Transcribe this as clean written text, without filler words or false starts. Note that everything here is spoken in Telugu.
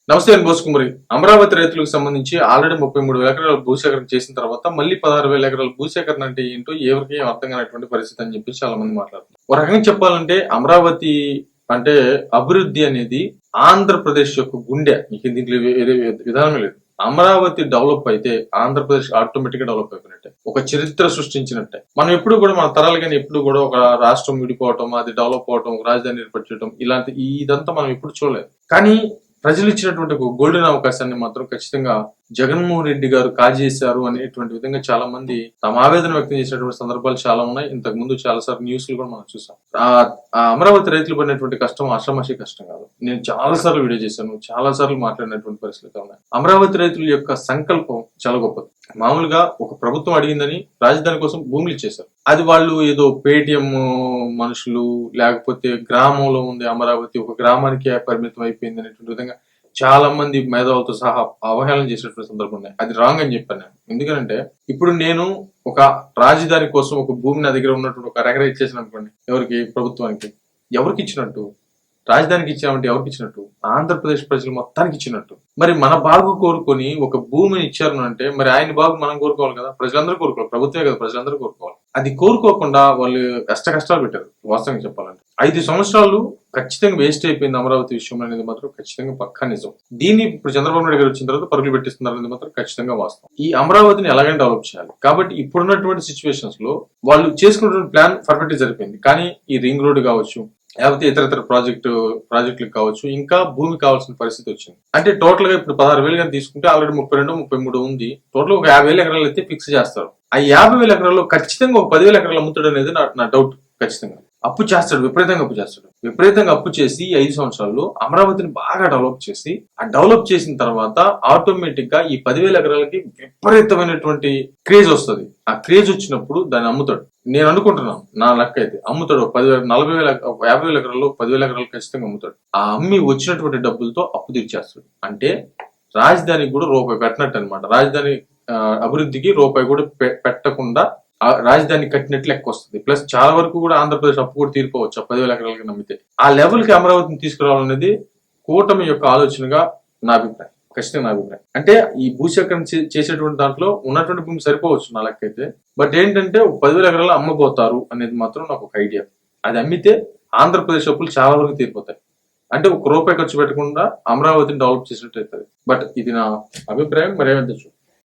నమస్తే అని బోసుకుమరి. అమరావతి రైతులకు సంబంధించి ఆల్రెడీ 33,000 ఎకరాల భూసేకరణ చేసిన తర్వాత మళ్ళీ 16,000 ఎకరాల భూసేకరణ అంటే ఏంటో ఎవరికి ఏం అర్థం కానటువంటి పరిస్థితి అని చెప్పి చాలా మంది మాట్లాడుతున్నారు. ఒక రకంగా చెప్పాలంటే అమరావతి అంటే అభివృద్ధి అనేది ఆంధ్రప్రదేశ్ యొక్క గుండె. మీకు దీంట్లో వేరే విధానమే లేదు. అమరావతి డెవలప్ అయితే ఆంధ్రప్రదేశ్ ఆటోమేటిక్ గా డెవలప్ అయిపోయినట్టే, ఒక చరిత్ర సృష్టించినట్టే. మనం ఎప్పుడు కూడా మన తరాలు కానీ ఎప్పుడు కూడా ఒక రాష్ట్రం విడిపోవటం, అది డెవలప్ అవటం, ఒక రాజధాని ఏర్పరచడం, ఇలాంటి ఇదంతా మనం ఎప్పుడు చూడలేదు. కానీ ప్రజలు ఇచ్చినటువంటి ఒక గోల్డెన్ అవకాశాన్ని మాత్రం ఖచ్చితంగా జగన్మోహన్ రెడ్డి గారు కాజేశారు అనేటువంటి విధంగా చాలా మంది తమ ఆవేదన వ్యక్తం చేసినటువంటి సందర్భాలు చాలా ఉన్నాయి. ఇంతకు ముందు చాలా సార్లు న్యూస్లు కూడా మనం చూసాం. ఆ అమరావతి రైతులు పడినటువంటి కష్టం ఆషామాషి కష్టం కాదు. నేను చాలా సార్లు వీడియో చేశాను, చాలా సార్లు మాట్లాడినటువంటి పరిస్థితులు ఉన్నాయి. అమరావతి రైతుల యొక్క సంకల్పం చాలా గొప్పది. మామూలుగా ఒక ప్రభుత్వం అడిగిందని రాజధాని కోసం భూములు ఇచ్చేశారు. అది వాళ్ళు ఏదో పేటిఎం మనుషులు లేకపోతే గ్రామంలో ఉంది అమరావతి, ఒక గ్రామానికి పరిమితం అయిపోయింది అనేటువంటి విధంగా చాలా మంది మేధావులతో సహా అవహేళన చేసినటువంటి సందర్భం ఉన్నాయి. అది రాంగ్ అని చెప్పాను నేను. ఎందుకంటే ఇప్పుడు నేను ఒక రాజధాని కోసం ఒక భూమి నా దగ్గర ఉన్నటువంటి ఒక ఎకరా ఇచ్చేసాను అనుకోండి, ఎవరికి? ప్రభుత్వానికి. ఎవరికి ఇచ్చినట్టు? రాజధానికి ఇచ్చామంటే ఎవరికి ఇచ్చినట్టు? ఆంధ్రప్రదేశ్ ప్రజలు మొత్తానికి ఇచ్చినట్టు. మరి మన బాగు కోరుకొని ఒక భూమిని ఇచ్చారు అంటే మరి ఆయన బాగు మనం కోరుకోవాలి కదా, ప్రజలందరూ కోరుకోవాలి, ప్రభుత్వమే కదా ప్రజలందరూ కోరుకోవాలి. అది కోరుకోకుండా వాళ్ళు కష్టాలు పెట్టారు. వాస్తవంగా చెప్పాలంటే 5 సంవత్సరాలు ఖచ్చితంగా వేస్ట్ అయిపోయింది అమరావతి విషయం అనేది మాత్రం ఖచ్చితంగా పక్కా నిజం. దీన్ని ఇప్పుడు చంద్రబాబు నాయుడు గారు వచ్చిన తర్వాత పరుగులు పెట్టిస్తున్నారు అనేది మాత్రం ఖచ్చితంగా వాస్తవం. ఈ అమరావతిని ఎలాగైనా డెవలప్ చేయాలి. కాబట్టి ఇప్పుడున్నటువంటి సిచ్యువేషన్స్ లో వాళ్ళు చేసుకున్నటువంటి ప్లాన్ పర్ఫెక్ట్ జరిపోయింది. కానీ ఈ రింగ్ రోడ్ కావచ్చు, లేకపోతే ఇతర ప్రాజెక్టులకు కావచ్చు, ఇంకా భూమి కావాల్సిన పరిస్థితి వచ్చింది. అంటే టోటల్ గా ఇప్పుడు 16,000 కానీ తీసుకుంటే ఆల్రెడీ 32-33 ఉంది. టోటల్ ఒక 50,000 ఎకరాలు అయితే ఫిక్స్ చేస్తారు. ఆ 50,000 ఎకరాల్లో ఖచ్చితంగా ఒక 10,000 ఎకరాలు అమ్ముతాడు అనేది నా డౌట్. ఖచ్చితంగా అప్పు చేస్తాడు, విపరీతంగా అప్పు చేసి 5 సంవత్సరాల్లో అమరావతిని బాగా డెవలప్ చేసి, ఆ డెవలప్ చేసిన తర్వాత ఆటోమేటిక్ గా ఈ 10,000 ఎకరాలకి విపరీతమైనటువంటి క్రేజ్ వస్తుంది. ఆ క్రేజ్ వచ్చినప్పుడు దాన్ని అమ్ముతాడు. నేను అనుకుంటున్నాను, నా లెక్క అయితే అమ్ముతాడు. 50,000 ఎకరాల్లో 10,000 ఎకరాలు ఖచ్చితంగా అమ్ముతాడు. ఆ అమ్మి వచ్చినటువంటి డబ్బులతో అప్పు తీర్చేస్తాడు. అంటే రాజధానికి కూడా రూపాయి పెట్టినట్టు అనమాట. రాజధాని అభివృద్ధికి రూపాయి కూడా పెట్టకుండా రాజధాని కట్టినట్లు లెక్క వస్తుంది. ప్లస్ చాలా వరకు కూడా ఆంధ్రప్రదేశ్ అప్పు కూడా తీరిపోవచ్చు 10,000 ఎకరాలకి నమ్మితే. ఆ లెవెల్ కి అమరావతిని తీసుకురావాలనేది కూటమి యొక్క ఆలోచనగా నా అభిప్రాయం. ఖచ్చితంగా నా అభిప్రాయం. అంటే ఈ భూసేకరణ చేసేటువంటి దాంట్లో ఉన్నటువంటి భూమి సరిపోవచ్చు నా లెక్క అయితే. బట్ ఏంటంటే 10,000 ఎకరాలు అమ్మబోతారు అనేది మాత్రం నాకు ఒక ఐడియా. అది అమ్మితే ఆంధ్రప్రదేశ్ అప్పులు చాలా వరకు తీరిపోతాయి. అంటే ఒక రూపాయి ఖర్చు పెట్టకుండా అమరావతిని డెవలప్ చేసినట్టు అవుతుంది. బట్ ఇది నా అభిప్రాయం. మరేమంటే